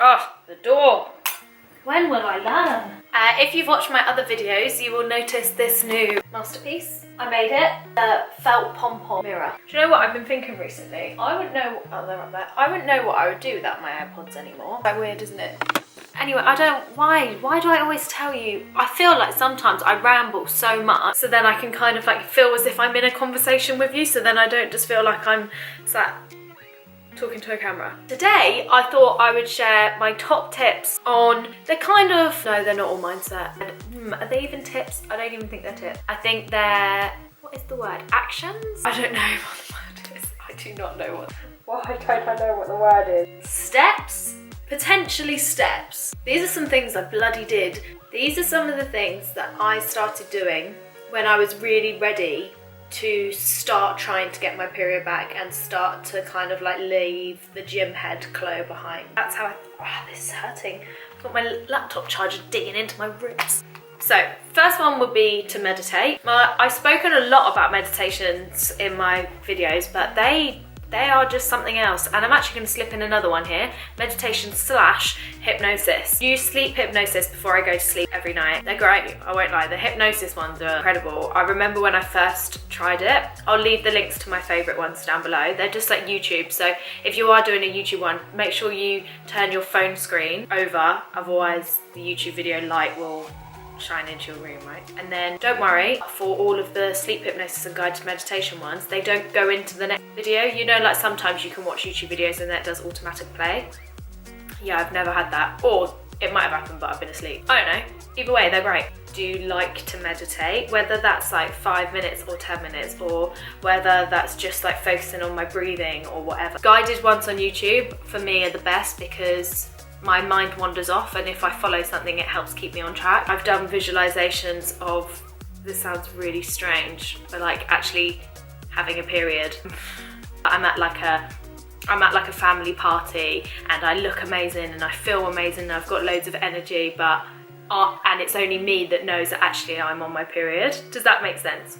Oh, the door. When will I learn? If you've watched my other videos, you will notice this new masterpiece. I made it, a felt pom-pom mirror. Do you know what I've been thinking recently? I wouldn't know, oh, they're up there. I wouldn't know what I would do without my AirPods anymore. Quite weird, isn't it? Anyway, why do I always tell you? I feel like sometimes I ramble so much, so then I can kind of like feel as if I'm in a conversation with you, so then I don't just feel like I'm sat talking to a camera. Today, I thought I would share my top tips on, they're kind of, no, they're not all mindset. Are they even tips? I don't even think they're tips. I think they're, what is the word? Actions? I don't know what the word is. I do not know what, why don't I know what the word is? Steps? Potentially steps. These are some things I bloody did. These are some of the things that I started doing when I was really ready to start trying to get my period back and start to kind of like leave the gym head Chloe behind. That's how this is hurting. I've got my laptop charger digging into my ribs. So, first one would be to meditate. I've spoken a lot about meditations in my videos, but they are just something else, and I'm actually going to slip in another one here, meditation / hypnosis. Use sleep hypnosis before I go to sleep every night. They're great, I won't lie, the hypnosis ones are incredible. I remember when I first tried it. I'll leave the links to my favourite ones down below. They're just like YouTube, so if you are doing a YouTube one, make sure you turn your phone screen over, otherwise the YouTube video light will shine into your room, right? And then don't worry, for all of the sleep hypnosis and guided meditation ones, they don't go into the next video. You know, like sometimes you can watch YouTube videos and that does automatic play. Yeah, I've never had that, or it might have happened but I've been asleep. I don't know, either way they're great. Do you like to meditate? Whether that's like 5 minutes or 10 minutes, or whether that's just like focusing on my breathing or whatever. Guided ones on YouTube for me are the best because my mind wanders off, and if I follow something it helps keep me on track. I've done visualizations of, this sounds really strange, but like actually having a period. I'm at like a family party and I look amazing and I feel amazing and I've got loads of energy, but and it's only me that knows that actually I'm on my period. Does that make sense?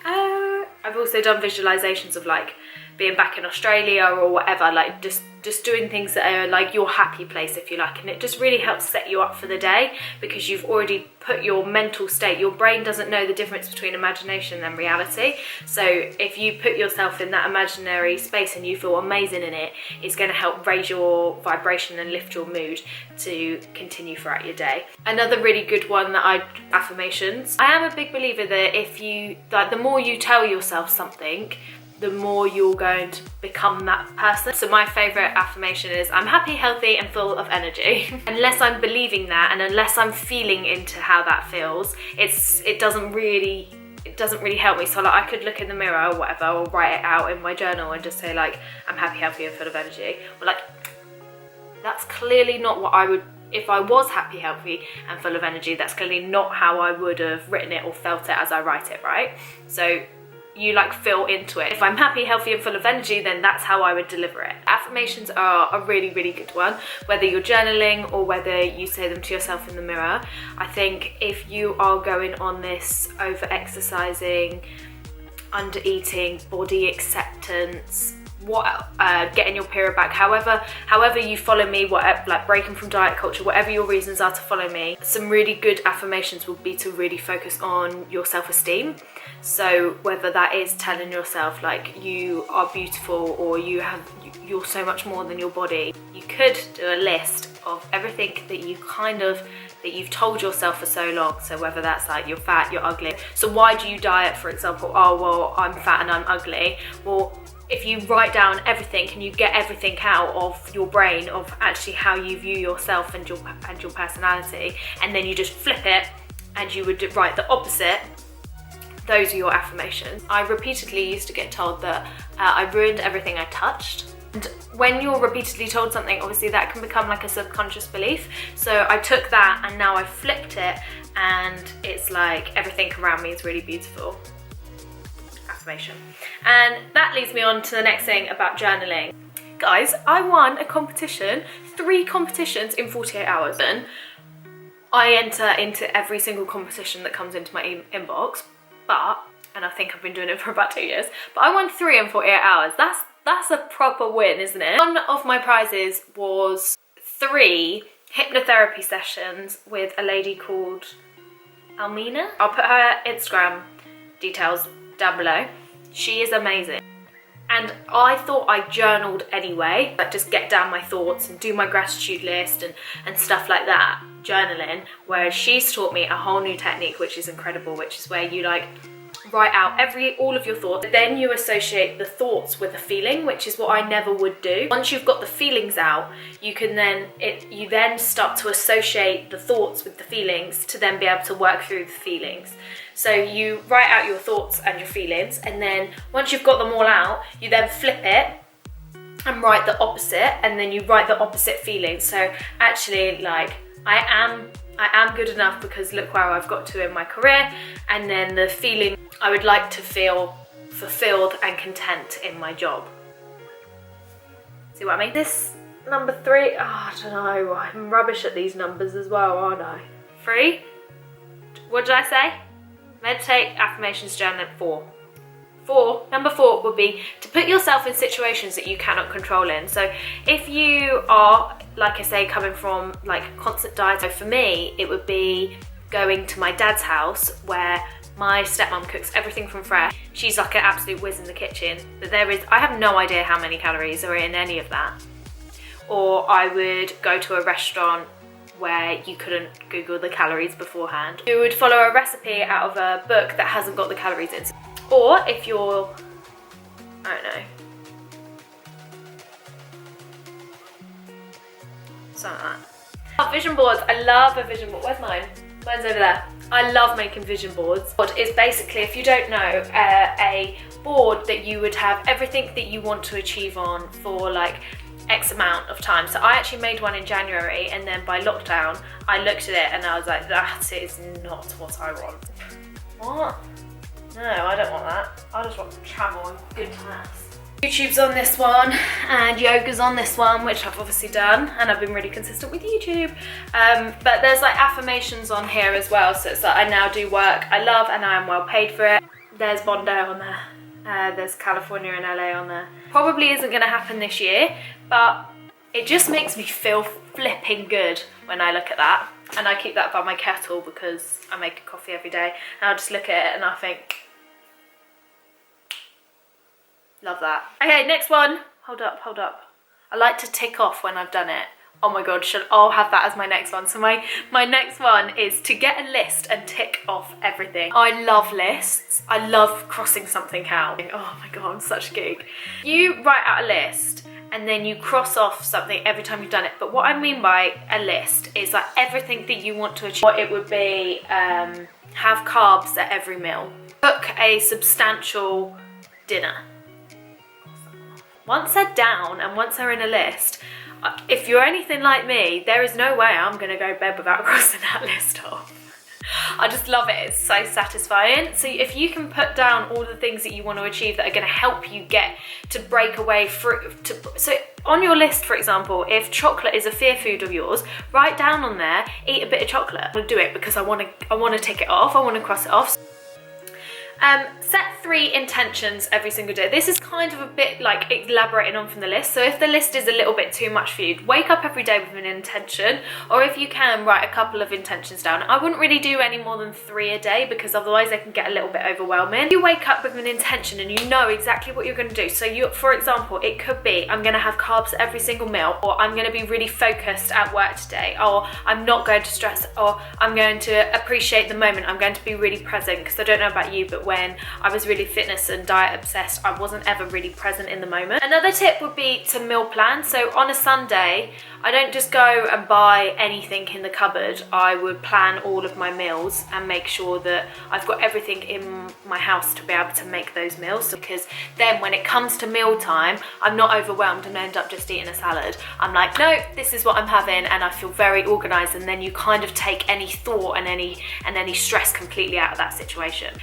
I've also done visualizations of like being back in Australia or whatever, like just doing things that are like your happy place, if you like, and it just really helps set you up for the day because you've already put your mental state. Your brain doesn't know the difference between imagination and reality, so if you put yourself in that imaginary space and you feel amazing in it, it's going to help raise your vibration and lift your mood to continue throughout your day. Another really good one that affirmations. I am a big believer that if you, like, the more you tell yourself something, the more you're going to become that person. So my favourite affirmation is, I'm happy, healthy and full of energy. Unless I'm believing that and unless I'm feeling into how that feels, it doesn't really help me. So like I could look in the mirror or whatever, or write it out in my journal and just say like, I'm happy, healthy and full of energy. Or like, that's clearly not what I would, if I was happy, healthy and full of energy, that's clearly not how I would have written it or felt it as I write it, right? So you like feel into it. If I'm happy, healthy and full of energy, then that's how I would deliver it. Affirmations are a really, really good one, whether you're journaling or whether you say them to yourself in the mirror. I think if you are going on this over exercising, under eating, body acceptance, getting your period back, however you follow me, whatever, like breaking from diet culture, whatever your reasons are to follow me, some really good affirmations would be to really focus on your self-esteem. So whether that is telling yourself like you are beautiful or you're so much more than your body, you could do a list of everything that you've told yourself for so long. So whether that's like you're fat, you're ugly. So why do you diet, for example? Oh, well, I'm fat and I'm ugly. Well, if you write down everything and you get everything out of your brain of actually how you view yourself and your personality, and then you just flip it and you would write the opposite, those are your affirmations. I repeatedly used to get told that I ruined everything I touched. And when you're repeatedly told something, obviously that can become like a subconscious belief. So I took that and now I flipped it and it's like everything around me is really beautiful. Affirmation. And that leads me on to the next thing about journaling. Guys, I won a competition, 3 competitions in 48 hours. And I enter into every single competition that comes into my inbox, and I think I've been doing it for about 2 years, but I won 3 in 48 hours. That's That's a proper win, isn't it? One of my prizes was 3 hypnotherapy sessions with a lady called Almina. I'll put her Instagram details down below. She is amazing. And I thought I journaled anyway, like just get down my thoughts and do my gratitude list and stuff like that, journaling, whereas she's taught me a whole new technique which is incredible, which is where you like write out all of your thoughts, then you associate the thoughts with a feeling, which is what I never would do. Once you've got the feelings out, you then start to associate the thoughts with the feelings to then be able to work through the feelings. So you write out your thoughts and your feelings, and then once you've got them all out, you then flip it and write the opposite, and then you write the opposite feeling. So actually, like, I am good enough because look where I've got to in my career, and then the feeling I would like to feel fulfilled and content in my job. See what I mean? This number 3, I don't know, I'm rubbish at these numbers as well, aren't I? 3? What did I say? Meditate, affirmations, journal. 4. Number 4 would be to put yourself in situations that you cannot control in. So if you are, like I say, coming from like constant diet, so for me it would be going to my dad's house where my stepmom cooks everything from fresh. She's like an absolute whiz in the kitchen, but I have no idea how many calories are in any of that. Or I would go to a restaurant where you couldn't Google the calories beforehand. You would follow a recipe out of a book that hasn't got the calories in. Or if you're, I don't know, something like that. Oh, vision boards, I love a vision board. Where's mine? Mine's over there. I love making vision boards. It's basically, if you don't know, a board that you would have everything that you want to achieve on for like X amount of time. So I actually made one in January, and then by lockdown, I looked at it and I was like, that is not what I want. What? No, I don't want that. I just want to travel and good times. YouTube's on this one, and yoga's on this one, which I've obviously done, and I've been really consistent with YouTube. But there's like affirmations on here as well, so it's like I now do work I love and I am well paid for it. There's Bondi on there. There's California and LA on there. Probably isn't going to happen this year, but it just makes me feel flipping good when I look at that. And I keep that by my kettle because I make a coffee every day, and I'll just look at it and I think, love that. Okay, next one. Hold up. I like to tick off when I've done it. Oh my god, I'll have that as my next one. So my next one is to get a list and tick off everything. I love lists. I love crossing something out. Oh my god, I'm such a geek. You write out a list and then you cross off something every time you've done it. But what I mean by a list is like everything that you want to achieve. It would be have carbs at every meal. Cook a substantial dinner. Once they're down and once they're in a list, if you're anything like me, there is no way I'm going to go to bed without crossing that list off. I just love it. It's so satisfying. So if you can put down all the things that you want to achieve that are going to help you get to break away so on your list, for example, if chocolate is a fear food of yours, write down on there, eat a bit of chocolate. I'll do it because I want to tick it off. I want to cross it off. Set 3 intentions every single day. This is kind of a bit like elaborating on from the list. So if the list is a little bit too much for you, wake up every day with an intention, or if you can, write a couple of intentions down. I wouldn't really do any more than 3 a day because otherwise they can get a little bit overwhelming. You wake up with an intention and you know exactly what you're going to do. So for example, it could be, I'm going to have carbs at every single meal, or I'm going to be really focused at work today, or I'm not going to stress, or I'm going to appreciate the moment. I'm going to be really present, because I don't know about you, but when I was really fitness and diet obsessed, I wasn't ever really present in the moment. Another tip would be to meal plan. So on a Sunday, I don't just go and buy anything in the cupboard. I would plan all of my meals and make sure that I've got everything in my house to be able to make those meals, because then when it comes to meal time, I'm not overwhelmed and end up just eating a salad. I'm like, no, this is what I'm having, and I feel very organized, and then you kind of take any thought and any stress completely out of that situation.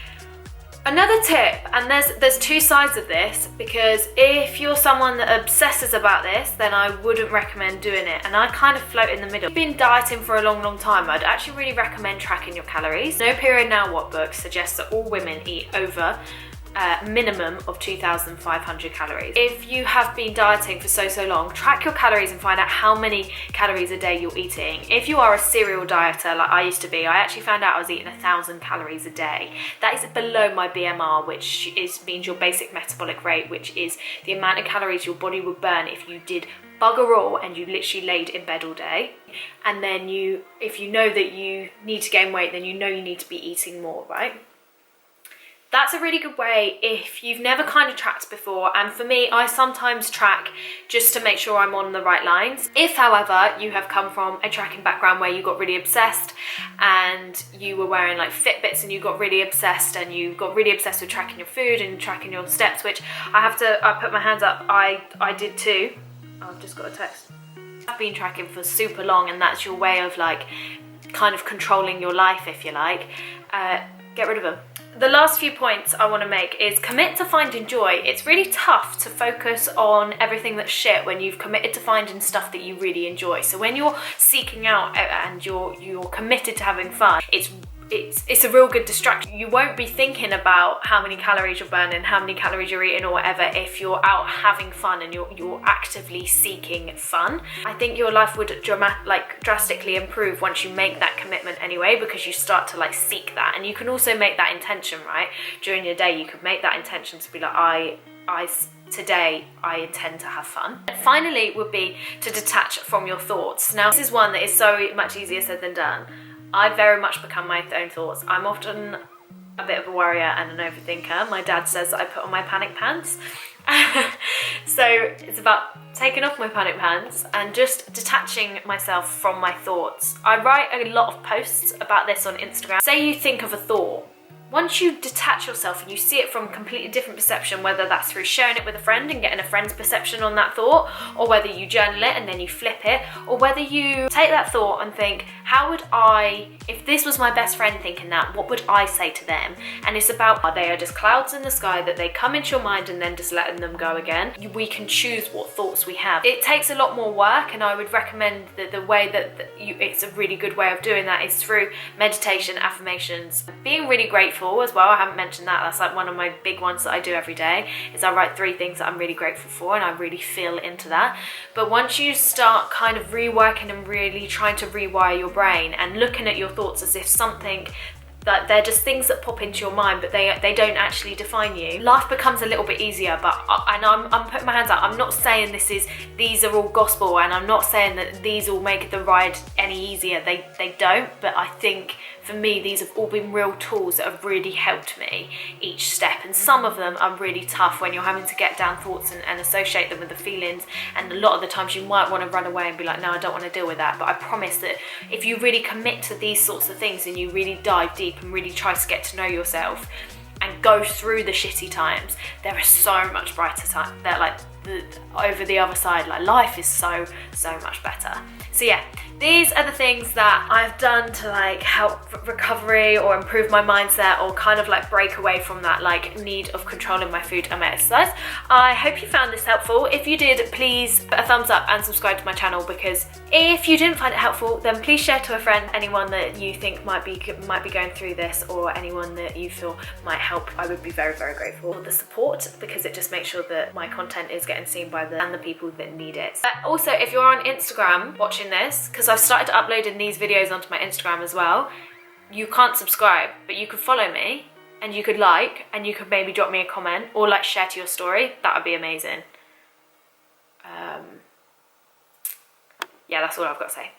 Another tip, and there's 2 sides of this, because if you're someone that obsesses about this, then I wouldn't recommend doing it, and I kind of float in the middle. If you've been dieting for a long time, I'd actually really recommend tracking your calories. No Period Now What book suggests that all women eat over minimum of 2,500 calories. If you have been dieting for so long, track your calories and find out how many calories a day you're eating. If you are a serial dieter like I used to be, I actually found out I was eating 1,000 calories a day. That is below my BMR, which means your basic metabolic rate, which is the amount of calories your body would burn if you did bugger all and you literally laid in bed all day. And then if you know that you need to gain weight, then you know you need to be eating more, right? That's a really good way if you've never kind of tracked before. And for me, I sometimes track just to make sure I'm on the right lines. If, however, you have come from a tracking background where you got really obsessed and you were wearing like Fitbits and you got really obsessed and you got really obsessed with tracking your food and tracking your steps, which I put my hands up, I did too. I've just got a text. I've been tracking for super long, and that's your way of like kind of controlling your life, if you like. Get rid of them. The last few points I want to make is commit to finding joy. It's really tough to focus on everything that's shit when you've committed to finding stuff that you really enjoy. So when you're seeking out and you're committed to having fun, it's a real good distraction. You won't be thinking about how many calories you're burning, how many calories you're eating or whatever if you're out having fun and you're actively seeking fun. I think your life would drastically improve once you make that commitment anyway, because you start to like seek that. And you can also make that intention, right? During your day, you could make that intention to be like, today I intend to have fun. And finally would be to detach from your thoughts. Now, this is one that is so much easier said than done. I very much become my own thoughts. I'm often a bit of a worrier and an overthinker. My dad says that I put on my panic pants. So it's about taking off my panic pants and just detaching myself from my thoughts. I write a lot of posts about this on Instagram. Say you think of a thought. Once you detach yourself and you see it from a completely different perception, whether that's through sharing it with a friend and getting a friend's perception on that thought, or whether you journal it and then you flip it, or whether you take that thought and think, how would I, if this was my best friend thinking that, what would I say to them? And it's about, they are just clouds in the sky that they come into your mind and then just letting them go again. We can choose what thoughts we have. It takes a lot more work, and I would recommend that the way it's a really good way of doing that is through meditation, affirmations, being really grateful as well. I haven't mentioned that. That's like one of my big ones that I do every day, is I write 3 things that I'm really grateful for, and I really feel into that. But once you start kind of reworking and really trying to rewire your brain and looking at your thoughts as if something that they're just things that pop into your mind, but they don't actually define you, life becomes a little bit easier. And I'm putting my hands up. I'm not saying these are all gospel, and I'm not saying that these will make the ride any easier. They don't. But I think for me, these have all been real tools that have really helped me each step. And some of them are really tough when you're having to get down thoughts and associate them with the feelings. And a lot of the times you might want to run away and be like, no, I don't want to deal with that. But I promise that if you really commit to these sorts of things and you really dive deep and really try to get to know yourself and go through the shitty times, there is so much brighter time. They're like over the other side, like life is so much better. So yeah, these are the things that I've done to like help recovery or improve my mindset, or kind of like break away from that like need of controlling my food and my exercise. I hope you found this helpful. If you did, please put a thumbs up and subscribe to my channel, because if you didn't find it helpful, then please share to a friend, anyone that you think might be going through this, or anyone that you feel might help. I would be very grateful for the support, because it just makes sure that my content is getting seen by the people that need it. But also, if you're on Instagram watching this, because I've started uploading these videos onto my Instagram as well, you can't subscribe, but you could follow me, and you could like, and you could maybe drop me a comment or like share to your story. That would be amazing. Yeah, that's all I've got to say.